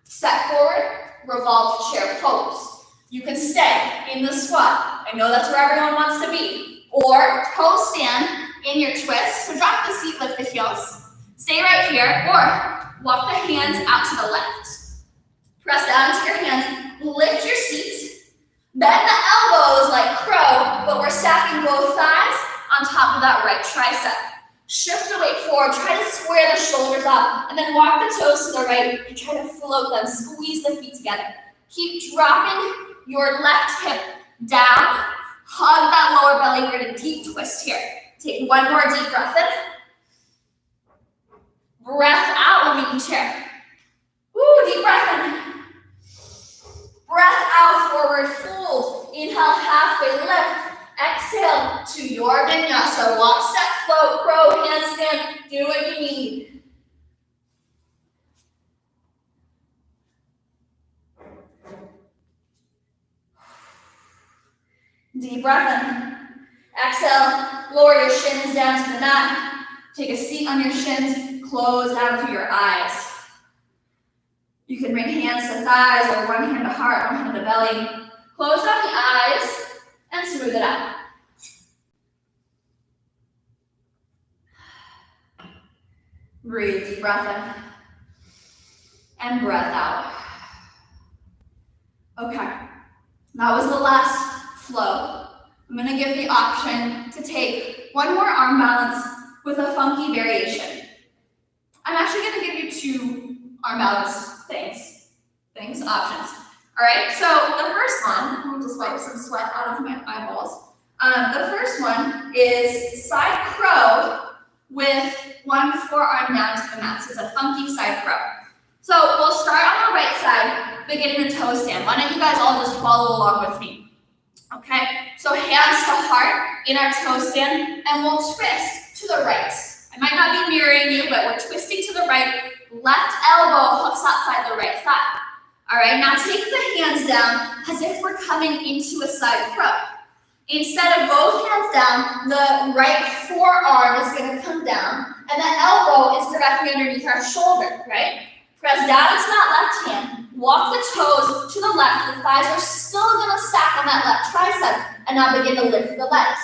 Step forward, revolve chair pose. You can stay in the squat. I know that's where everyone wants to be. Or toe stand in your twist. So drop the seat, lift the heels. Stay right here, or walk the hands out to the left. Press down into your hands, lift your seat. Bend the elbows like crow, but we're stacking both thighs on top of that right tricep. Shift the weight forward, try to square the shoulders up, and then walk the toes to the right and try to float them, squeeze the feet together. Keep dropping your left hip down, hug that lower belly. We're in a deep twist here. Take one more deep breath in. Breath out, we're meeting chair. Woo, deep breath in. Breath out, forward fold. Inhale, halfway lift. Exhale to your vinyasa. Walk, step, float, crow, handstand. Do what you need. Deep breath in. Exhale, lower your shins down to the mat. Take a seat on your shins, close down through your eyes. You can bring hands to thighs or one hand to heart, one hand to belly. Close down the eyes and smooth it out. Breathe, deep breath in. And breath out. Okay, that was the last flow. I'm gonna give the option to take one more arm balance with a funky variation. I'm actually gonna give you 2 arm balance options. All right, so the first one, let me just wipe some sweat out of my eyeballs. The first one is side crow with one forearm down to the mat. So it's a funky side crow. So we'll start on the right side, beginning the toe stand. Why don't you guys all just follow along with me? Okay, so hands to heart in our toe stand, and we'll twist to the right. I might not be mirroring you, but we're twisting to the right. Left elbow hooks outside the right thigh. All right, now take the hands down as if we're coming into a side crow. Instead of both hands down, the right forearm is going to come down, and the elbow is directly underneath our shoulder, right? Press down into that left hand, walk the toes to the left, the thighs are still going to stack on that left tricep, and now begin to lift the legs.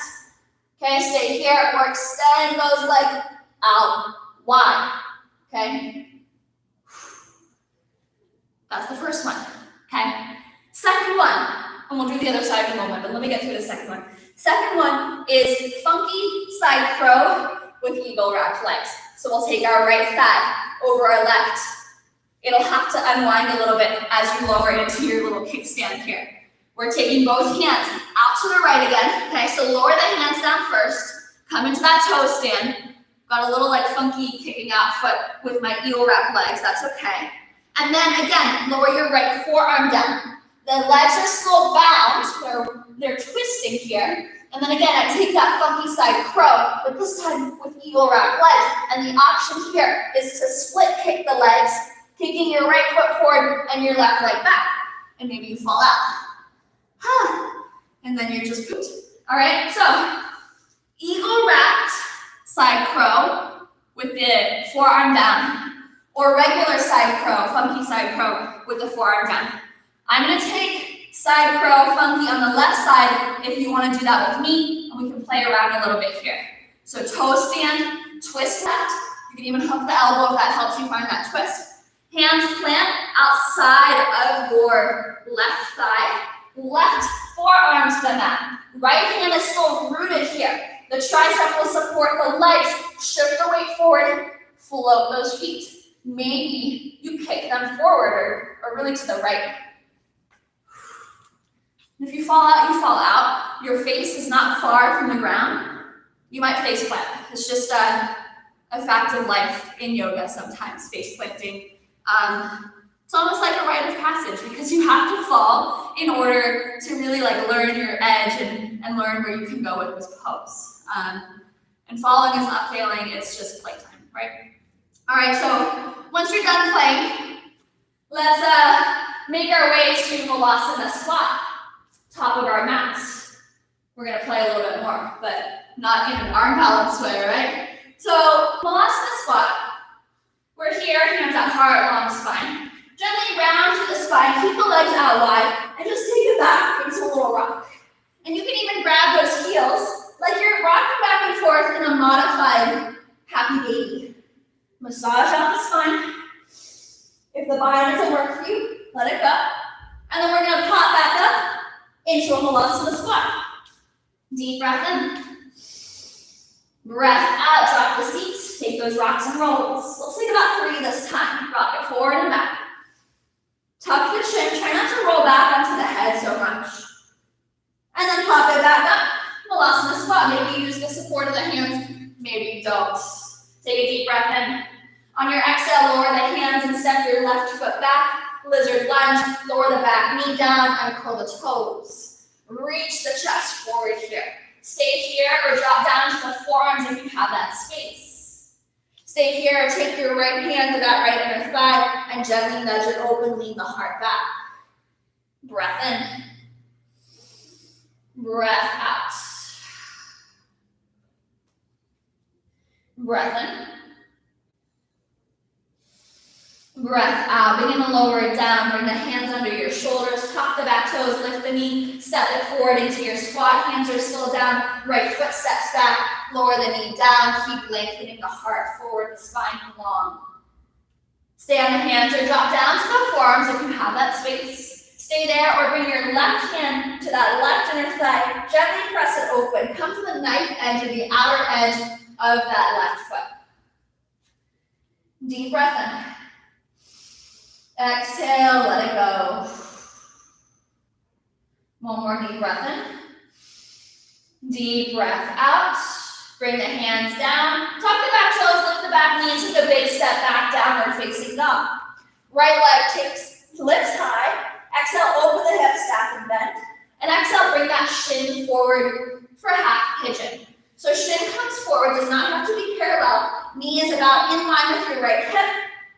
Okay, stay here, or extend those legs out wide, okay? That's the first one, okay? Second one, and we'll do the other side in a moment, but let me get through the second one. Second one is funky side crow with eagle wrapped legs. So we'll take our right thigh over our left. It'll have to unwind a little bit as you lower into your little kickstand here. We're taking both hands out to the right again, okay? So lower the hands down first, come into that toe stand. Got a little like funky kicking out foot with my eagle wrapped legs, that's okay. And then again, lower your right forearm down. The legs are still bound, they're twisting here. And then again, I take that funky side crow, but this time with eagle wrapped legs. And the option here is to split kick the legs, kicking your right foot forward and your left leg back. And maybe you fall out. And then you're just pooped. All right, so eagle wrapped side crow with the forearm down, or regular side crow, funky side crow with the forearm down. I'm gonna take side crow funky on the left side if you wanna do that with me, and we can play around a little bit here. So toe stand, twist left. You can even hook the elbow if that helps you find that twist. Hands plant outside of your left thigh, left forearm to the mat. Right hand is still rooted here. The tricep will support the legs. Shift the weight forward, float those feet. Maybe you kick them forward or really to the right. If you fall out, you fall out. Your face is not far from the ground. You might face plant. It's just a fact of life in yoga sometimes, face planting. It's almost like a rite of passage because you have to fall in order to really learn your edge and learn where you can go with this pose. And falling is not failing, it's just playtime, right? All right, so once you're done playing, let's make our way to Shavasana squat, top of our mats. We're gonna play a little bit more, but not in an arm balance way, right? So Shavasana squat, we're here, hands at heart, long spine. Gently round to the spine, keep the legs out wide, and just take it back into a little rock. And you can even grab those heels like you're rocking back and forth in a modified happy baby. Massage out the spine. If the body doesn't work for you, let it go. And then we're gonna pop back up into a Shavasana squat. Deep breath in. Breath out, drop the seat. Take those rocks and rolls. Let's take about 3 this time. Rock it forward and back. Tuck the chin, try not to roll back onto the head so much. And then pop it back up. Shavasana squat. Maybe you use the support of the hands, maybe you don't. Take a deep breath in. On your exhale, lower the hands and step your left foot back. Lizard lunge, lower the back knee down, uncurl the toes. Reach the chest forward here. Stay here or drop down to the forearms if you have that space. Stay here or take your right hand to that right inner thigh and gently nudge it open, lean the heart back. Breath in. Breath out. Breath in. Breath out. Begin to lower it down. Bring the hands under your shoulders. Tuck the back toes. Lift the knee. Step it forward into your squat. Hands are still down. Right foot steps back. Lower the knee down. Keep lengthening the heart forward. The spine long. Stay on the hands or drop down to the forearms if you have that space. Stay there or bring your left hand to that left inner thigh. Gently press it open. Come to the knife edge or the outer edge of that left foot. Deep breath in. Exhale, let it go. One more deep breath in. Deep breath out. Bring the hands down. Tuck the back toes, lift the back knee, take a big step back, downward facing dog. Right leg lifts high. Exhale, open the hips, stack and bend. And exhale, bring that shin forward for half pigeon. So shin comes forward, does not have to be parallel. Knee is about in line with your right hip.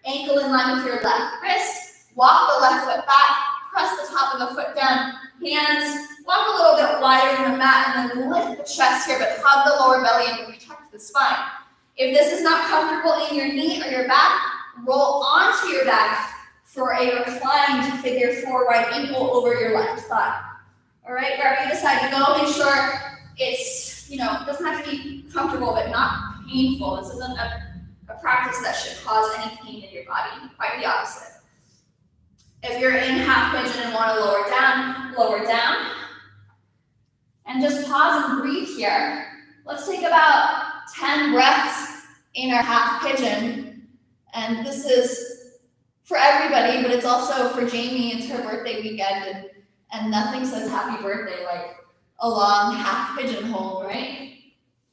Ankle in line with your left wrist. Walk the left foot back. Press the top of the foot down. Hands walk a little bit wider than the mat and then lift the chest here, but hug the lower belly and protect the spine. If this is not comfortable in your knee or your back, roll onto your back for a reclined figure 4 right ankle over your left thigh. All right, wherever you decide to go, make sure it's, it doesn't have to be comfortable, but not painful. This isn't a practice that should cause any pain in your body, quite the opposite. If you're in half pigeon and want to lower down. And just pause and breathe here. Let's take about 10 breaths in our half pigeon. And this is for everybody, but it's also for Jamie. It's her birthday weekend, and nothing says happy birthday like a long half pigeon hold, right?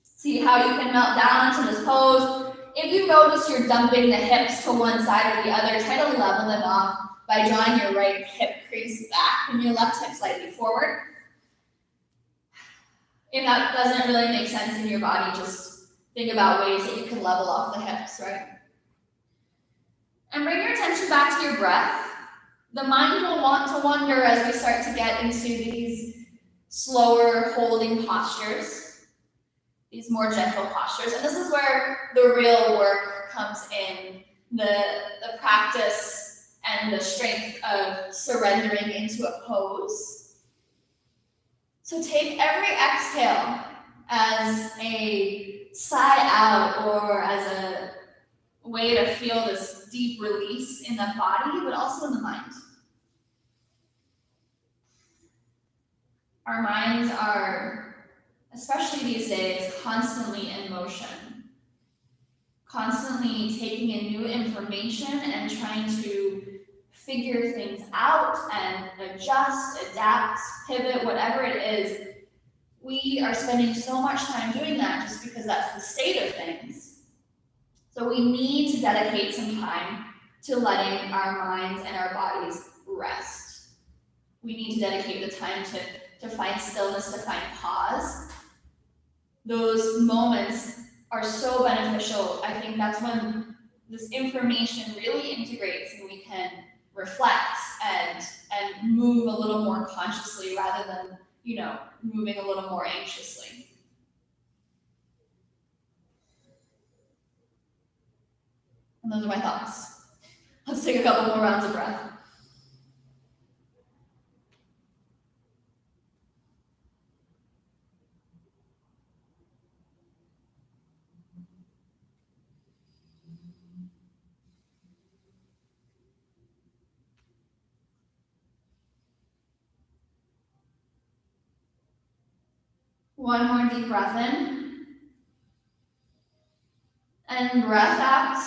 See how you can melt down into this pose. If you notice you're dumping the hips to one side or the other, try to level them off by drawing your right hip crease back and your left hip slightly forward. If that doesn't really make sense in your body, just think about ways that you can level off the hips, right? And bring your attention back to your breath. The mind will want to wander as we start to get into these slower holding postures, these more gentle postures. And this is where the real work comes in, the practice and the strength of surrendering into a pose. So take every exhale as a sigh out or as a way to feel this this deep release in the body, but also in the mind. Our minds are, especially these days, constantly in motion, constantly taking in new information and trying to figure things out and adjust, adapt, pivot, whatever it is. We are spending so much time doing that just because that's the state of things. So we need to dedicate some time to letting our minds and our bodies rest. We need to dedicate the time to find stillness, to find pause. Those moments are so beneficial. I think that's when this information really integrates and we can reflect and move a little more consciously rather than, moving a little more anxiously. And those are my thoughts. Let's take a couple more rounds of breath. One more deep breath in. And breath out.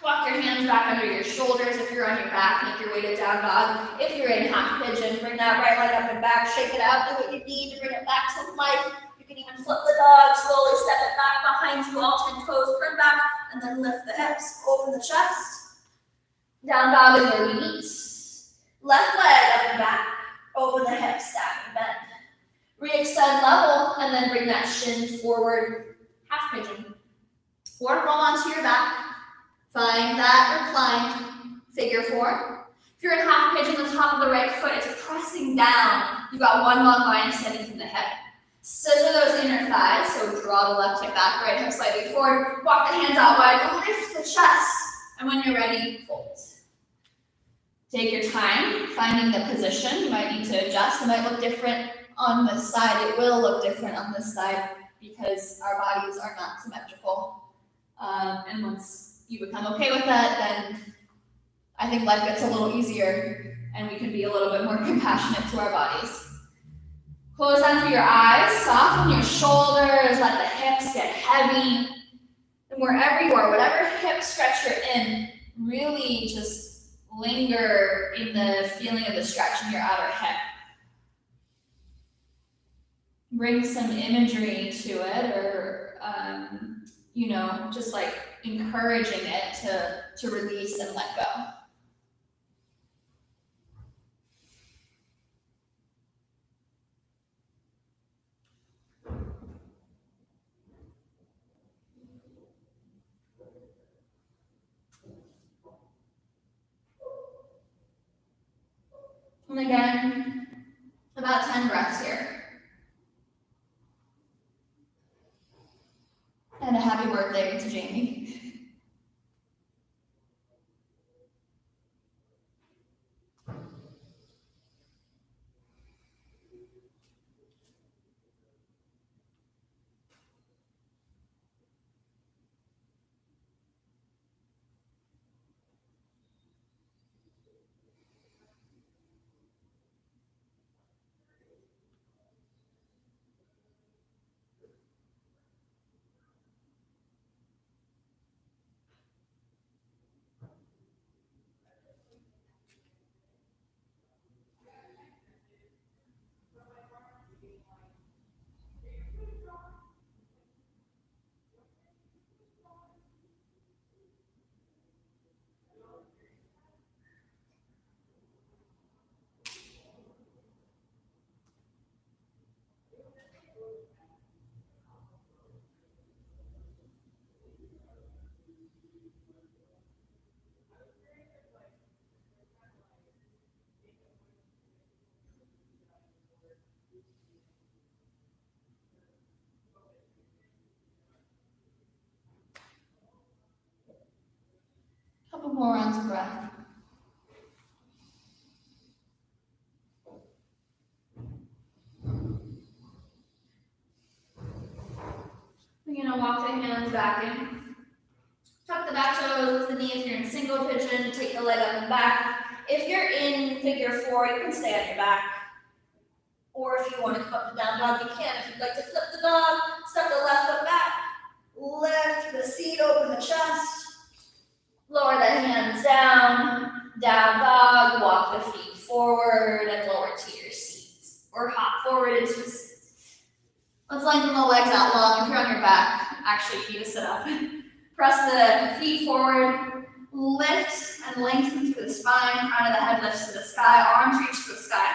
Walk your hands back under your shoulders. If you're on your back, make your way to down dog. If you're in half pigeon, bring that right leg up and back. Shake it out. Do what you need to bring it back to life. You can even flip the dog. Slowly step it back behind you. All 10 toes. Turn back. And then lift the hips. Open the chest. Down dog is where we meet. Left leg up and back. Open the hips. Stack and bend. Re-extend level. And then bring that shin forward. Half pigeon. Or roll onto your back. Find that reclined figure four. If you're in half pigeon, the top of the right foot is pressing down. You've got one long line extending from the hip. Scissor those inner thighs, so draw the left hip back, right hip slightly forward. Walk the hands out wide, lift the chest, and when you're ready, fold. Take your time finding the position. You might need to adjust. It might look different on this side. It will look different on this side because our bodies are not symmetrical. And once you become okay with that, then I think life gets a little easier and we can be a little bit more compassionate to our bodies. Close down through your eyes, soften your shoulders, let the hips get heavy. And wherever you are, whatever hip stretch you're in, really just linger in the feeling of the stretch in your outer hip. Bring some imagery to it, or just like encouraging it to release and let go. And again, about 10 breaths here. And a happy birthday to Jamie. Couple more rounds of breath. We're going to walk the hands back in. Tuck the back toes, the knee if you're in single pigeon, take the leg up and back. If you're in figure 4, you can stay on your back. Or if you want to come up to down dog, you can. If you'd like to flip the dog, step the left foot back, lift the seat, open the chest, lower the hands down, down dog, walk the feet forward and lower to your seats. Or hop forward into a seat. Let's lengthen the legs out long. If you're on your back, actually you need to sit up. Press the feet forward, lift and lengthen through the spine, crown of the head lifts to the sky, arms reach to the sky.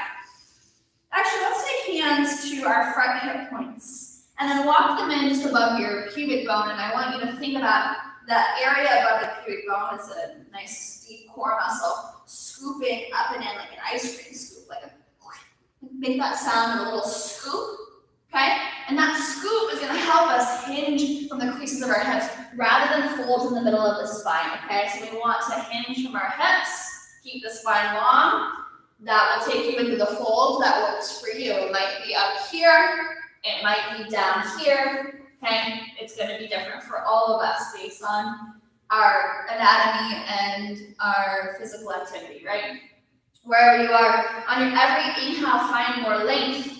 Actually, let's take hands to our front hip points and then walk them in just above your pubic bone. And I want you to think about that area above the pubic bone. It's a nice deep core muscle, scooping up and in like an ice cream scoop. Make that sound of a little scoop. Okay, and that scoop is going to help us hinge from the creases of our hips rather than fold in the middle of the spine. Okay, so we want to hinge from our hips, keep the spine long. That will take you into the fold that works for you. It might be up here, it might be down here. Okay, it's going to be different for all of us based on our anatomy and our physical activity, right? Wherever you are, on your every inhale, find more length.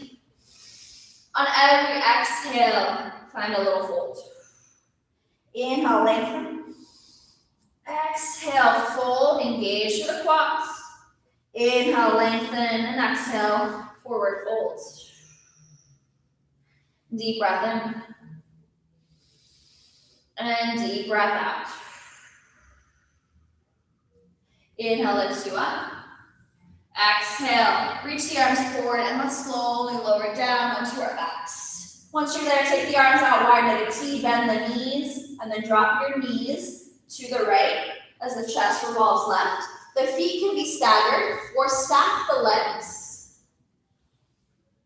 On every exhale, find a little fold. Inhale, lengthen. Exhale, fold, engage through the quads. Inhale, lengthen, and exhale, forward fold. Deep breath in. And deep breath out. Inhale, lifts you up. Exhale, reach the arms forward and let's slowly lower down onto our backs. Once you're there, take the arms out wide like a T, bend the knees, and then drop your knees to the right as the chest revolves left. The feet can be staggered or stack the legs.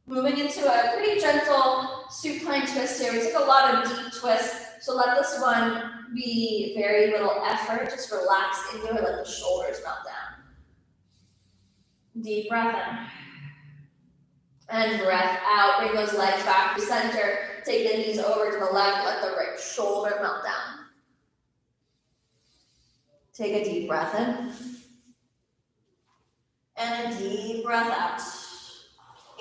Moving into a pretty gentle supine twist here. We took a lot of deep twists, so let this one be very little effort. Just relax into it, let the shoulders melt down. Deep breath in. And breath out. Bring those legs back to center. Take the knees over to the left. Let the right shoulder melt down. Take a deep breath in. And a deep breath out.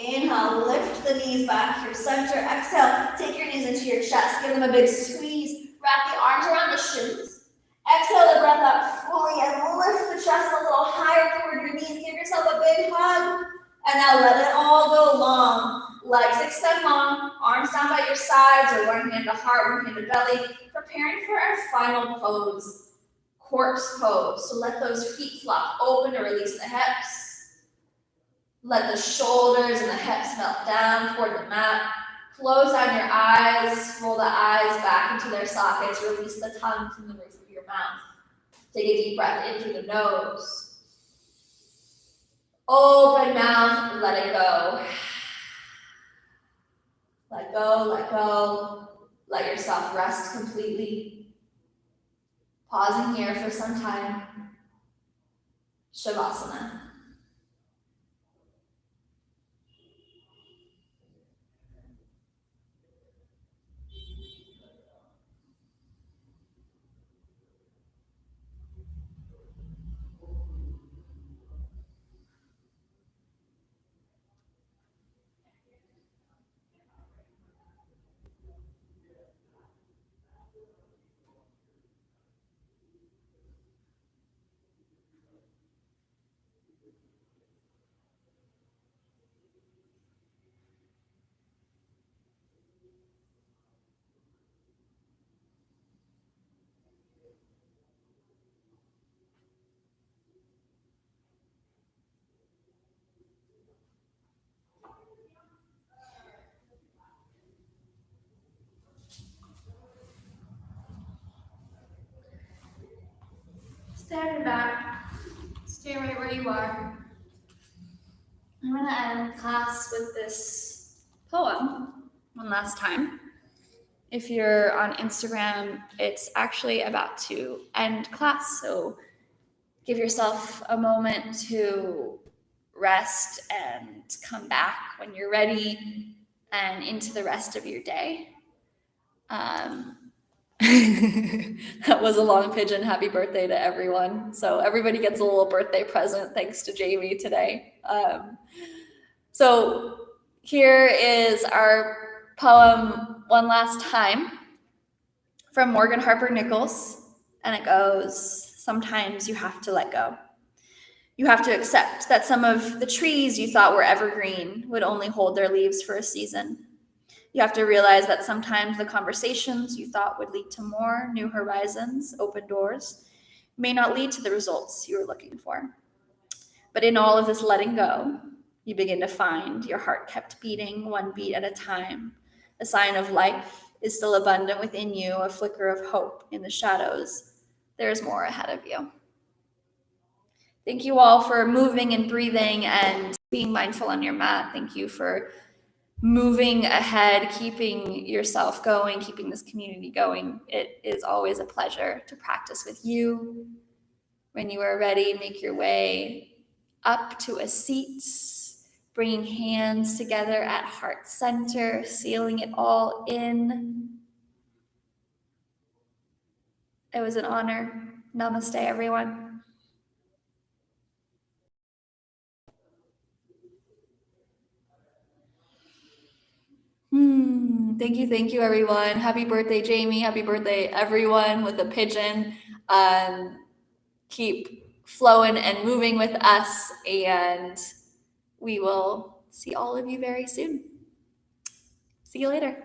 Inhale, lift the knees back through center. Exhale, take your knees into your chest. Give them a big squeeze. Wrap the arms around the shins. Exhale the breath out fully and lift the chest a little higher toward your knees. Give yourself a big hug. And now let it all go long. Legs extend long. Arms down by your sides or one hand to heart, one hand to belly. Preparing for our final pose, corpse pose. So let those feet flop open to release the hips. Let the shoulders and the hips melt down toward the mat. Close down your eyes. Roll the eyes back into their sockets. Release the tongue from the roof of your mouth. Take a deep breath in through the nose. Open mouth, let it go. Let go, let go. Let yourself rest completely. Pausing here for some time. Shavasana. Stand back. Stay right where you are. I'm going to end class with this poem one last time. If you're on Instagram, it's actually about to end class, so give yourself a moment to rest and come back when you're ready and into the rest of your day. That was a long pigeon. Happy birthday to everyone. So everybody gets a little birthday present thanks to Jamie today. So here is our poem one last time from Morgan Harper Nichols. And it goes, sometimes you have to let go. You have to accept that some of the trees you thought were evergreen would only hold their leaves for a season. You have to realize that sometimes the conversations you thought would lead to more new horizons, open doors, may not lead to the results you were looking for. But in all of this letting go, you begin to find your heart kept beating one beat at a time. A sign of life is still abundant within you, a flicker of hope in the shadows. There is more ahead of you. Thank you all for moving and breathing and being mindful on your mat. Thank you for moving ahead, keeping yourself going, keeping this community going. It is always a pleasure to practice with you. When you are ready, make your way up to a seat, bringing hands together at heart center, sealing it all in. It was an honor. Namaste, everyone. Thank you, everyone. Happy birthday, Jamie. Happy birthday, everyone, with a pigeon. Keep flowing and moving with us, and we will see all of you very soon. See you later.